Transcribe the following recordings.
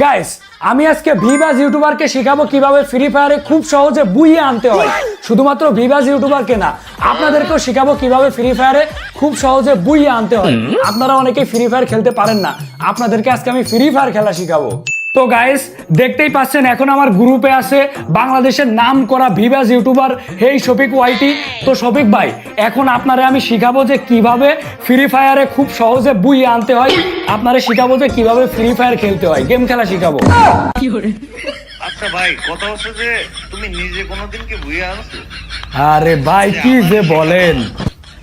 Guys আমি আজকে ভিভাস ইউটিউবারকে শেখাবো কিভাবে ফ্রি ফায়ারে খুব সহজে বুইয়ে আনতে হয়। শুধুমাত্র ভিভাস ইউটিউবারকে না, আপনাদেরকেও শেখাবো কিভাবে ফ্রি ফায়ারে খুব সহজে বুইয়ে আনতে হয়। আপনারা অনেকে ফ্রি ফায়ার খেলতে পারেন না, আপনাদেরকে আজকে আমি ফ্রি ফায়ার খেলা শেখাবো। তো গাইস দেখতেই পাচ্ছেন এখন আমার গ্রুপে আছে বাংলাদেশের নাম করা ভিভাস ইউটিউবার হেই শফিক ওয়াইটি। তো শফিক ভাই এখন আপনারা আমি শিখাবো যে কিভাবে ফ্রি ফায়ারে খুব সহজে বুইয়ে আনতে হয়, আপনারা শিখাবো যে কিভাবে ফ্রি ফায়ার খেলতে হয়, গেম খেলা শিখাবো। আচ্ছা ভাই, কথা হচ্ছে যে তুমি নিজে কোনোদিন কি বুইয়া আনছো? আরে ভাই কি যে বলেন,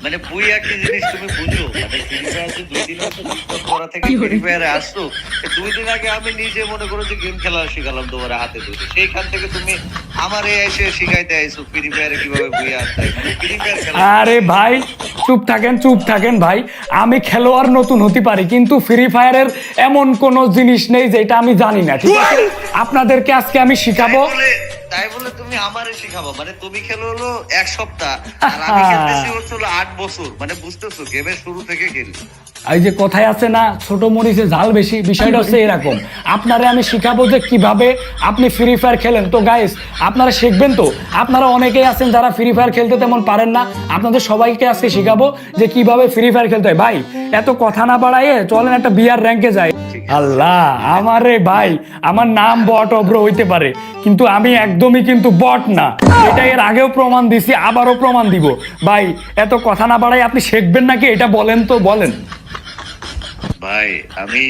মানে বুইয়া কি জিনিস তুমি বুঝো? মানে ফ্রি ফায়ার যে 2 দিন হচ্ছে টিকটক করা থেকে ফ্রি ফায়ারে আসছো, 2 দিন আগে আমি নিজে মনে করো যে গেম খেলা শিখালাম তোমার হাতে ধরে, সেইখান থেকে তুমি আমারে এসে শিখাইতে আইছো ফ্রি ফায়ারে কিভাবে বুইয়া আনতে হয়। মানে ফ্রি ফায়ার খেলা। আরে ভাই চুপ থাকেন ভাই, আমি খেলোয়াড় নতুন হতে পারি কিন্তু ফ্রি ফায়ারের এমন কোন জিনিস নেই যেটা আমি জানি না, ঠিক আছে? আপনাদেরকে আজকে আমি শিখাবো। তাই বলে তুমি আমারে শিখাবো? মানে তুমি খেলো হলো 1 সপ্তাহ আর আমি খেলতেছি হচ্ছে 8 বছর। মানে বুঝতেছো, গেমের শুরু থেকে খেলি। এই যে কথায় আছে না, ছোট মরিচে ঝাল বেশি, বিষয়টা হচ্ছে এরকম। আপনারা আমি শিখাবো যে কিভাবে আপনি ফ্রি ফায়ার খেলেন। তো গাইস আপনারা শিখবেন তো, আপনারা অনেকেই আছেন যারা ফ্রি ফায়ার খেলতে তেমন পারেন না, আপনাদের সবাইকে আজকে শিখাবো যে কিভাবে ফ্রি ফায়ার খেলতে হয়। ভাই এত কথা না বাড়াইয়ে চলেন একটা বিয়ার র্যাঙ্কে যাই। আল্লাহ আমারে ভাই, আমার নাম বট অব্র হইতে পারে কিন্তু আমি একদমই কিন্তু বট না, এটা এর আগেও প্রমাণ দিছি, আবারও প্রমাণ দিব। ভাই এত কথা না বাড়াই আপনি শিখবেন নাকি এটা বলেন তো, বলেন। ভাই আমি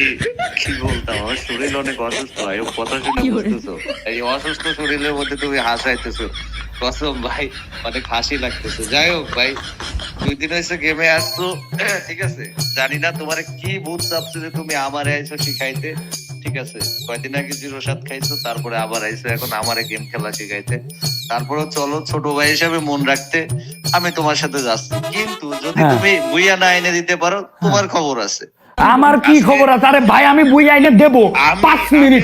কি বলতাম, আমার শরীর অনেক অসুস্থ ভাই, ও কথা শুনে বুঝতেছো? এই অসুস্থ শরীরের মধ্যে তুমি হাসাইতেছো, কসম ভাই অনেক হাসি লাগতেছে। যাই হোক ভাই, 2 দিন হয়েছে গেমে আসছো, ঠিক আছে? জানি না তোমার কি বুঝ চাপছে যে তুমি আমার আইছো শিখাইতে, ঠিক আছে? কয়দিন আগে 0-7 খাইছো, তারপরে আবার আইছো এখন আমারে গেম খেলা শিখাইতে। তারপরে চলো ছোট ভাই হিসাবে মন রাখতে আমি তোমার সাথে যাচ্ছি, কিন্তু যদি তুমি বুইয়া না এনে দিতে পারো তোমার খবর আছে। আমার কি খবর আছে? আরে ভাই আমি বুই আইনে দেবো 5 মিনিট,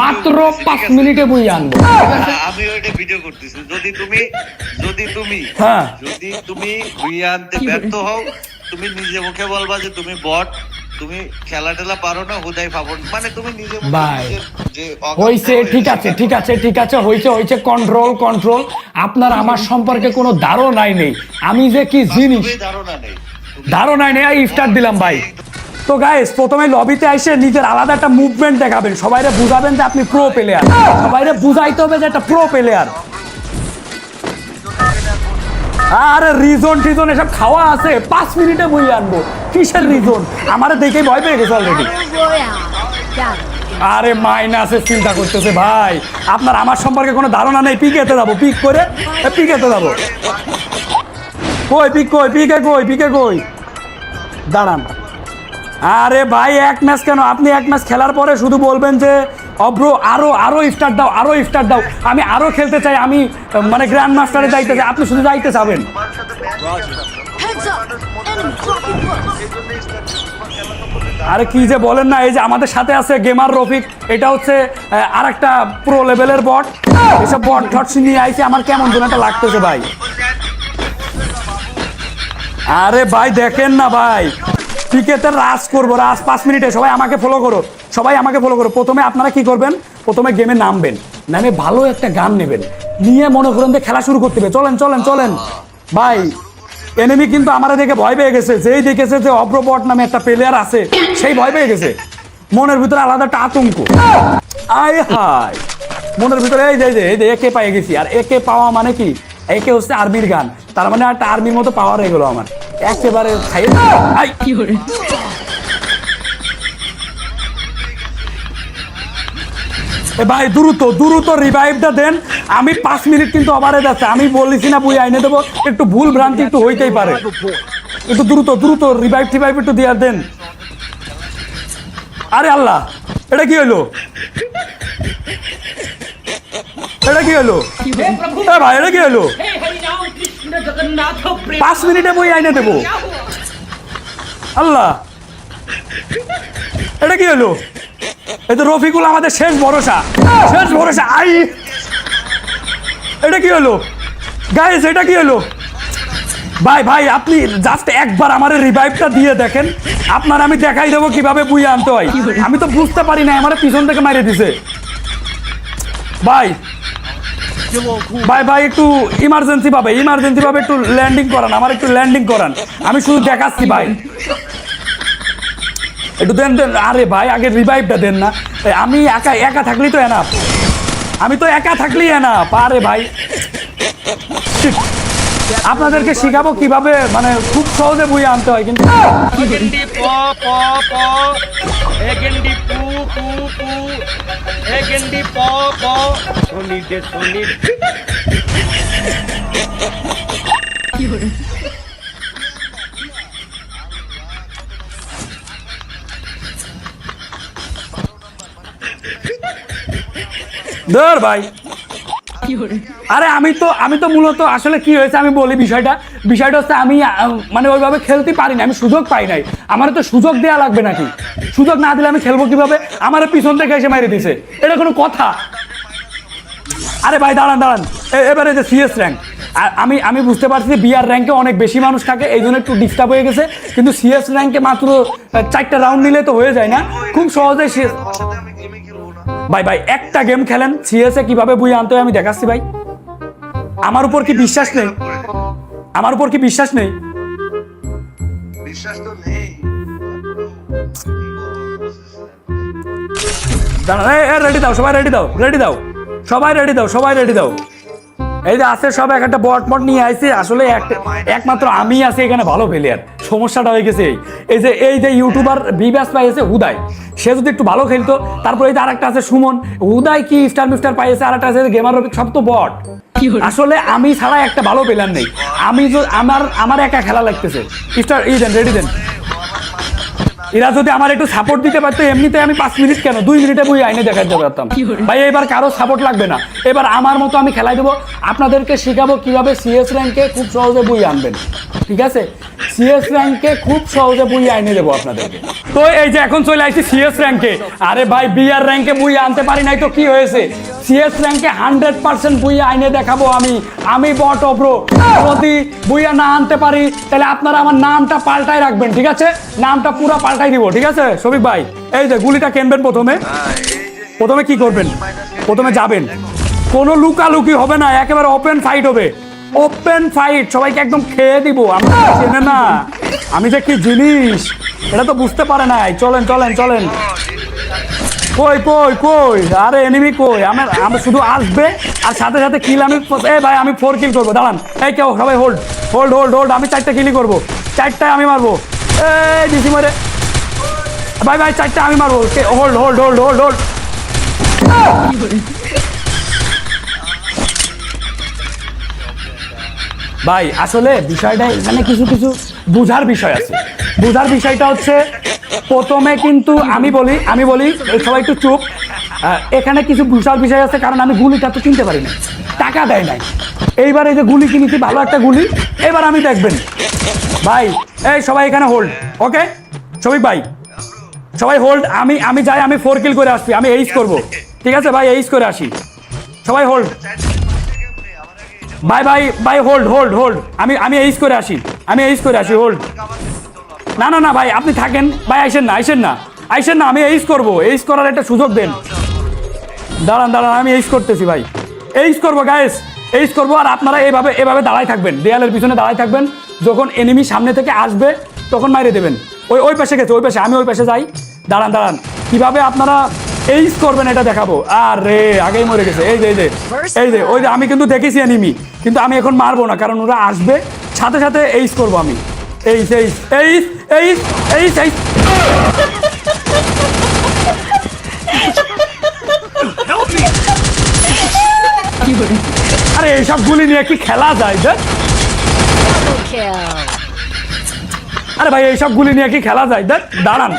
মাত্র 5 মিনিটে বুই আনবো। আমি ওইটা ভিডিও করতেছি, যদি তুমি বুইয়া আনতে ব্যর্থ হও, তুমি নিজে মুখে বলবা যে তুমি বট, তুমি খেলা টেলা পারো না, হুদাই পাবো। মানে তুমি নিজে ভাই হইছে, ঠিক আছে হইছে, কন্ট্রোল। আপনার আমার সম্পর্কে কোনো ধারণাই নেই আমি যে কি জিনিস, ধারণাই নেই। ইফতার দিলাম ভাই। তো গাইস প্রথমে লবিতে এসে নিজের আলাদা একটা মুভমেন্ট দেখাবেন, সবাইরে বুঝাবেন যে আপনি প্রো প্লেয়ার, সবাইরে বুঝাইতে হবে যে একটা প্রো প্লেয়ার। আরে রিজন এসব খাওয়া আছে, 5 মিনিটে বই আনবো। কিসের রিজন? আমারে দেখেই ভয় পেয়ে গেছে অলরেডি। আরে মাইনাসে চিন্তা করতেছে ভাই, আপনার আমার সম্পর্কে কোনো ধারণা নেই। পিকেতে যাবো, পিকেতে যাবো। পিকে কই দাঁড়ান। আরে ভাই 1 ম্যাচ কেন, আপনি 1 ম্যাচ খেলার পরে শুধু বলবেন যে অব্র আরো ইফতার দাও, আমি আরো খেলতে চাই, আমি মানে গ্র্যান্ড মাস্টারে যাইতে চাই, আপনি শুধু যাইতে চাবেন। আরে কি যে বলেন না, এই যে আমাদের সাথে আছে গেমার রফিক, এটা হচ্ছে আরেকটা প্রো লেভেলের বট। এসব বট নিয়ে আইছে, আমার কেমন যেন একটা লাগতেছে ভাই। আরে ভাই দেখেন না ভাই, পিকেতে রাজ করবো, 5 মিনিটে। সবাই আমাকে ফলো করো। প্রথমে আপনারা কি করবেন, প্রথমে গেমে নামবেন, নামে ভালো একটা গান নেবেন, নিয়ে মনে করেন যে খেলা শুরু করতে হবে। চলেন ভাই। এনিমি কিন্তু আমার দেখে ভয় পেয়ে গেছে, যেই দেখেছে যে অব্রবট নামে একটা প্লেয়ার আছে সেই ভয় পেয়ে গেছে। মনের ভিতরে আলাদা একটা আতঙ্ক, আয় হায় মনের ভিতরে এই যে একে পেয়ে গেছি। আর একে পাওয়া মানে কি, একে হচ্ছে আর্মির গান, তার মানে একটা আর্মির মতো পাওয়ার হয়ে গেল আমার একেবারে। ভাই দ্রুত রিভাইভটা দেন, আমি 5 মিনিট কিন্তু ওভারে যাচ্ছে। আমি বলেছি না বুই আইনে দেবো, একটু ভুল ভ্রান্তি একটু হইতেই পারে, একটু দ্রুত রিভাইভ একটু দিয়ে দেন। আরে আল্লাহ, এটা কি হলো ভাই, এটা কি হলো? 5 মিনিটে বই আইনে দেবো। আল্লাহ, এটা কি হলো? এই তো রফিকুল আমাদের শেষ ভরসা। আই, এটা কি হলো গাইস? এটা কি হলো? ভাই ভাই আপনি জাস্ট একবার আমার রিভাইভটা দিয়ে দেখেন, আপনার আমি দেখাই দেবো কিভাবে বুইয়ে আনতে হয়। আমি তো বুঝতে পারি না, আমার পিছন থেকে মারিয়ে দিছে। ভাই ভাই ভাই একটু ইমার্জেন্সি ভাবে একটু ল্যান্ডিং করান, আমার একটু ল্যান্ডিং করান, আমি শুধু দেখাচ্ছি ভাই, একটু দেন দেন। আরে ভাই আগে রিভাইভটা দেন না, আমি একা একা থাকলেই তো এনাফ, আমি তো একা থাকলেই এনাফ। আরে ভাই আপনাদেরকে শিখাবো কিভাবে মানে খুব সহজে বুইয়ে আনতে হয়। কিন্তু এগেন্ডি প প প এগেন্ডি পু পু পু এগেন্ডি প প সনি দে সনি ধর ভাই। আরে আমি তো মূলত আসলে কি হয়েছে আমি বলি বিষয়টা হচ্ছে আমি মানে ওইভাবে খেলতে পারি না, আমি সুযোগ পাই নাই। আমার তো সুযোগ দেওয়া লাগবে নাকি? সুযোগ না দিলে আমি খেলবো কিভাবে? আমার পিছন থেকে এসে মেরে দিছে, এটা কোনো কথা? আরে ভাই দাঁড়ান দাঁড়ান, এবারে যে সিএস র্যাঙ্ক, আমি বুঝতে পারছি যে বিআর র্যাঙ্কে অনেক বেশি মানুষ থাকে, এই জন্য একটু ডিস্টার্ব হয়ে গেছে। কিন্তু সিএস র্যাঙ্কে মাত্র 4টা রাউন্ড নিলে তো হয়ে যায় না, খুব সহজে সিএস। ভাই ভাই একটা গেম খেলেন, সিএসএ কিভাবে বুইয়ে আনতে হয় আমি দেখাচ্ছি ভাই। আমার উপর কি বিশ্বাস নেই? আমার উপর কি বিশ্বাস নেই? বিশ্বাস তো নেই। রেডি দাও সবাই, রেডি দাও, রেডি দাও সবাই, রেডি দাও সবাই, রেডি দাও। এই যে আছে সব একটা বট নিয়ে আইছে, আসলে একমাত্র আমি আছি এখানে ভালো প্লেয়ার। সমস্যাটা হয়ে গেছে এই যে ইউটিউবার বিব্যাস পাইছে হুদাই, সে যদি একটু ভালো খেলতো। তারপরে এই যে আরেকটা আছে সুমন, হুদাই কি স্টার মিস্টার পাইছে, আরেকটা আছে গেমার, সব তো বট। আসলে আমি ছাড়া একটা ভালো প্লেয়ার নেই, আমি আমার একা খেলা লাগতেছে। স্টার দেন, রেডি দেন। এরা যদি আমার একটু সাপোর্ট দিতে পারতো, এমনিতে আমি 5 মিনিট কেন 2 মিনিটে বই আইনে দেখাতে পারতাম। ভাই এবার কারো সাপোর্ট লাগবে না, এবার আমার মতো আমি খেলাই দেবো। আপনাদেরকে শিখাবো কিভাবে সিএস র্যাঙ্কে খুব সহজে বই আনবেন, ঠিক আছে? সিএস র্যাঙ্কে খুব সহজে বই আইনে দেবো আপনাদেরকে। তো এই যে এখন চলে আসছি সিএস র্যাঙ্কে। আরে ভাই বিআর র্যাঙ্কে বই আনতে পারি নাই তো কি হয়েছে? সিএস র্যাঙ্কে 100% বইয়া আইনে দেখাবো আমি বট ব্রো। যদি বইয়া না আনতে পারি তাহলে আপনারা আমার নামটা পাল্টাই রাখবেন, ঠিক আছে? নামটা পুরো পাল্টাই দিব, ঠিক আছে শফিক ভাই? এই যে গুলিটা কিনবেন প্রথমে কি করবেন? প্রথমে যাবেন, কোনো লুকালুকি হবে না, একেবারে ওপেন ফাইট হবে, ওপেন ফাইট, সবাইকে একদম খেয়ে দিব। আমরা চেনে না আমি যে কি জিনিস, এটা তো বুঝতে পারে নাই। চলেন চলেন চলেন। কই কই কই, আরে এনিমি কই? আমার শুধু আসবে আর সাথে সাথে কিল। ভাই আমি 4 কিল করবো, দাঁড়ান। এই কেউ সবাই হোল্ড হোল্ড হোল্ড হোল্ড, আমি 4টা কিলই করবো, 4টায় আমি মারবো। এই ডিসি মারে ভাই ভাই 4টা আমি মারবো। Hold hold hold hold hold. ভাই আসলে বিষয়টা এখানে কিছু বুঝার বিষয় আছে। বুঝার বিষয়টা হচ্ছে প্রথমে কিন্তু আমি বলি সবাই একটু চুপ। এখানে কিছু বুঝার বিষয় আছে, কারণ আমি গুলিটা তো কিনতে পারি না, টাকা দেয় নাই। এইবার এই যে গুলি কিনেছি, ভালো একটা গুলি, এবার আমি দেখবেন ভাই। এই সবাই এখানে হোল্ড, ওকে শফিক ভাই সবাই হোল্ড। আমি যাই, আমি 4 কিল করে আসছি, আমি এইচ করবো, ঠিক আছে ভাই? এইচ করে আসি, সবাই হোল্ড। ভাই ভাই ভাই হোল্ড হোল্ড হোল্ড, আমি এইচ করে আসি, হোল্ড। না না না ভাই আপনি থাকেন ভাই, আইসেন না, আমি এইচ করবো, এইচ করার একটা সুযোগ দেন। দাঁড়ান আমি এইচ করতেছি ভাই, এইচ করবো গাইস, এইচ করবো। আর আপনারা এভাবে দাঁড়ায় থাকবেন, দেয়ালের পিছনে দাঁড়ায় থাকবেন। যখন এনিমি সামনে থেকে আসবে তখন মাইরে দেবেন। ওই পাশে গেছে, ওই পাশে, আমি ওই পাশে যাই। দাঁড়ান কিভাবে আপনারা এইচ করবেন এটা দেখাবো। আরে আগেই মরে গেছে। এই যে ওই যে আমি কিন্তু দেখেছি এনিমি, কিন্তু আমি এখন মারবো না, কারণ ওরা আসবে সাথে সাথে এইচ করবো আমি। H H H H H H. আরে এইসব গুলি নিয়ে কি খেলা যায়? আরে ভাই এইসব গুলি নিয়ে কি খেলা যায়? দাঁড়ান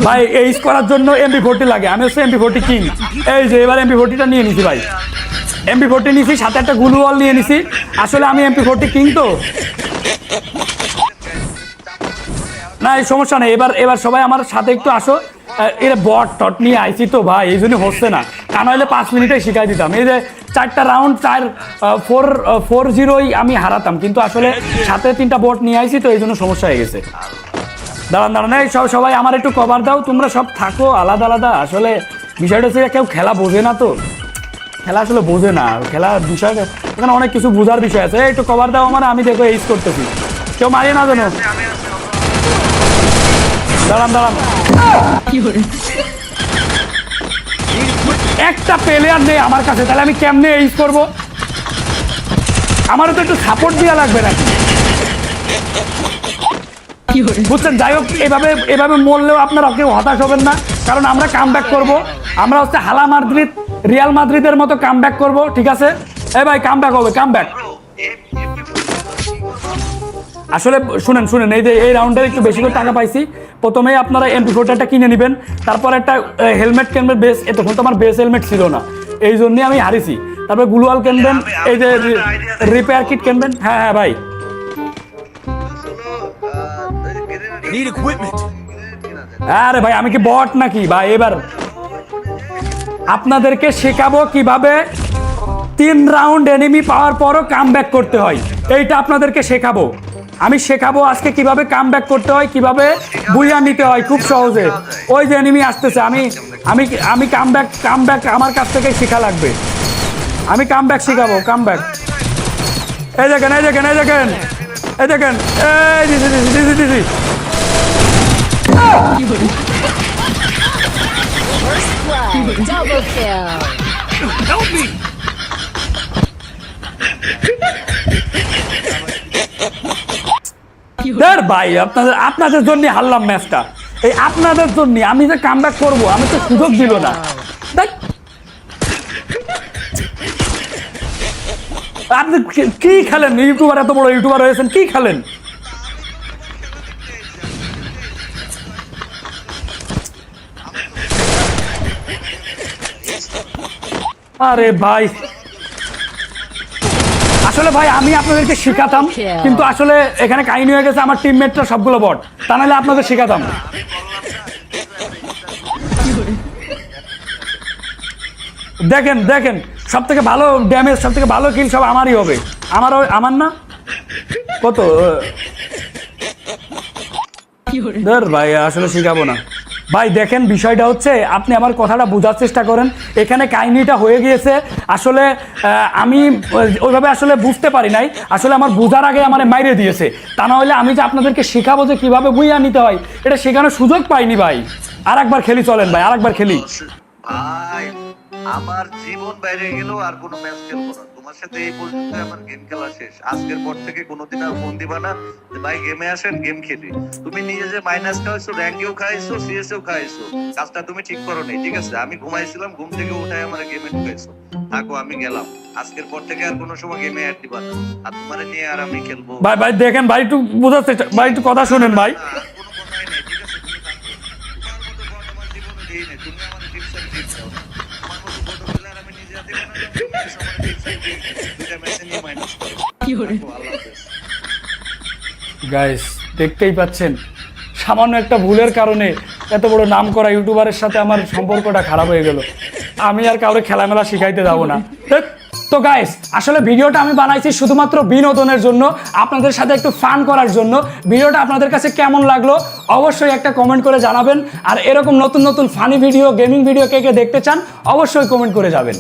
ভাই, এইচ করার জন্য MP40 লাগে, আমি হচ্ছে MP40 কিং। এই যে এবার MP40টা নিয়ে নিছি ভাই, MP40 নিছি, সাথে একটা গ্লু ওয়াল নিয়ে নিছি। আসলে আমি MP40 কিং তো না, এই সমস্যা নেই। এবার সবাই আমার সাথে একটু আসো, এরা বট টট নিয়ে আইছি তো ভাই, এই জন্য হচ্ছে না। তা নাহলে 5 মিনিটে শিখাই দিতাম। এই যে 4টা রাউন্ড 4-0 আমি হারাতাম, কিন্তু আসলে সাথে 3টা বট নিয়ে আইছি তো এই জন্য সমস্যা হয়ে গেছে। দাঁড়ান এই সবাই আমার একটু কভার দাও, তোমরা সব থাকো আলাদা আলাদা। আসলে বিষয়টা হচ্ছে কেউ খেলা বোঝে না তো, খেলা আসলে বোঝে না, খেলার বিষয়টা এখানে অনেক কিছু বোঝার বিষয় আছে। একটু কভার দাও আমার, আমি দেখো এইস করতেছি, কেউ মারিয়ে না জানো। দাঁড়ান একটা প্লেয়ার নেই আমার কাছে, তাহলে আমি কেমনে এইস করবো? আমারও তো একটু সাপোর্ট দেওয়া লাগবে নাকি, বুঝছেন? যাই হোক, এভাবে মরলেও আপনারা কেউ হতাশ হবেন না, কারণ আমরা কাম ব্যাক করবো। আমরা হচ্ছে হালা মাদ্রিদ, রিয়াল মাদ্রিদের মতো কাম ব্যাক করবো, ঠিক আছে? ভাই কাম ব্যাক হবে, কাম ব্যাক। আসলে শুনেন এই যে এই রাউন্ডে একটু বেশি করে টাকা পাইছি। প্রথমেই আপনারা MP40টা কিনে নেবেন, তারপর একটা হেলমেট কিনবেন বেস। তখন তো আমার বেস হেলমেট ছিল না, এই জন্যই আমি হারিয়েছি। তারপর গ্লুয়াল কিনবেন, এই যে রিপেয়ার কিট কিনবেন। হ্যাঁ ভাই, আরে ভাই আমি কি বট নাকি ভাই? এবার আপনাদেরকে শেখাবো কিভাবে 3 রাউন্ড এনিমি পাওয়ার পরও কাম ব্যাক করতে হয়। এইটা আপনাদেরকে শেখাবো, আমি শেখাবো আজকে কিভাবে কাম ব্যাক করতে হয়, কিভাবে বুইয়া নিতে হয় খুব সহজে। ওই যে এনিমি আসতেছে, আমি কাম ব্যাক আমার কাছ থেকে শেখা লাগবে। আমি কাম ব্যাক শেখাবো, কাম ব্যাক। এই দেখেন দিদি Double kill. ভাই আপনাদের জন্য হারলাম ম্যাচটা। এই আপনাদের জন্য আমি যে কাম ব্যাক করবো, আমি তো সুযোগ দিল না। আপনি কি খেলেন? ইউটিউবার, এত বড় ইউটিউবার হয়েছেন, কি খেলেন? আরে ভাই, আসলে ভাই আমি আপনাদেরকে শেখাতাম, কিন্তু আসলে এখানে কাহিনী হয়ে গেছে আমার টিমমেটরা সবগুলো বট, তা নাহলে আপনাদের শেখাতাম। দেখেন সব থেকে ভালো ড্যামেজ, সব থেকে ভালো কিল সব আমারই হবে। আমার না কত ভাই, আসলে শিখাবো না ভাই। দেখেন বিষয়টা হচ্ছে, আপনি আমার কথাটা বোঝার চেষ্টা করেন। এখানে কাহিনীটা হয়ে গিয়েছে, আসলে আমি ওইভাবে আসলে বুঝতে পারি নাই। আসলে আমার বোঝার আগে আমার মাইরে দিয়েছে। তা না হলে আমি যে আপনাদেরকে শেখাবো যে কিভাবে বুইয়া নিতে হয়, এটা শেখানোর সুযোগ পাইনি ভাই। আর একবার খেলি, চলেন ভাই, আর একবার খেলি। ভাই আমার জীবন বাইরে গেল, আর কোনো ম্যাচ খেলবো না তোমার সাথে। এই পর্যন্ত আমার গেম খেলা শেষ। আজকের পর থেকে কোনোদিন আর ফোন দিবা না যে ভাই গেমে আসেন, গেম খেলি। তুমি নিজে যে মাইনাস খাইছো, র্যাঙ্কেও খাইছো, সিএসও খাইছো, কাজটা তুমি ঠিক করো নাই, ঠিক আছে? আমি ঘুমাইছিলাম, ঘুম থেকে উঠাই আমার গেমে ঢুকাইছো। থাকো, আমি গেলাম। আজকের পর থেকে আর কোনো সময় গেমে অ্যাড দিবা না, আর তোমার নিয়ে আর আমি খেলবো। ভাই দেখেন ভাই, একটু বোঝার চেষ্টা, ভাই একটু কথা শুনেন ভাই। আর কোনো কথাই নেই, ঠিক আছে? তুমি থাকো। তোমার মতো বড় আমার জীবনে দেই নাই, তুমি আমার টিপস এন্ড ট্রিক্স দাও। তোমার মতো বড় প্লেয়ার আমি নিজে হাতে বানালাম, তুমি আমার টিপস এন্ড ট্রিক্স দুইটা ম্যাচে নিয়ে মাইনাস করো। আল্লাহ হাফেজ। গাইস দেখতেই পাচ্ছেন, সামান্য একটা ভুলের কারণে এত বড় নাম করা ইউটিউবারের সাথে আমার সম্পর্কটা খারাপ হয়ে গেল। আমি আর কাউরে খেলামেলা শিখাইতে যাবো না। তো গাইস, আসলে ভিডিওটা আমি বানাইছি শুধুমাত্র বিনোদনের জন্য, আপনাদের সাথে একটু ফান করার জন্য। ভিডিওটা আপনাদের কাছে কেমন লাগলো অবশ্যই একটা কমেন্ট করে জানাবেন। আর এরকম নতুন ফানি ভিডিও, গেমিং ভিডিও কে কে দেখতে চান অবশ্যই কমেন্ট করে যাবেন।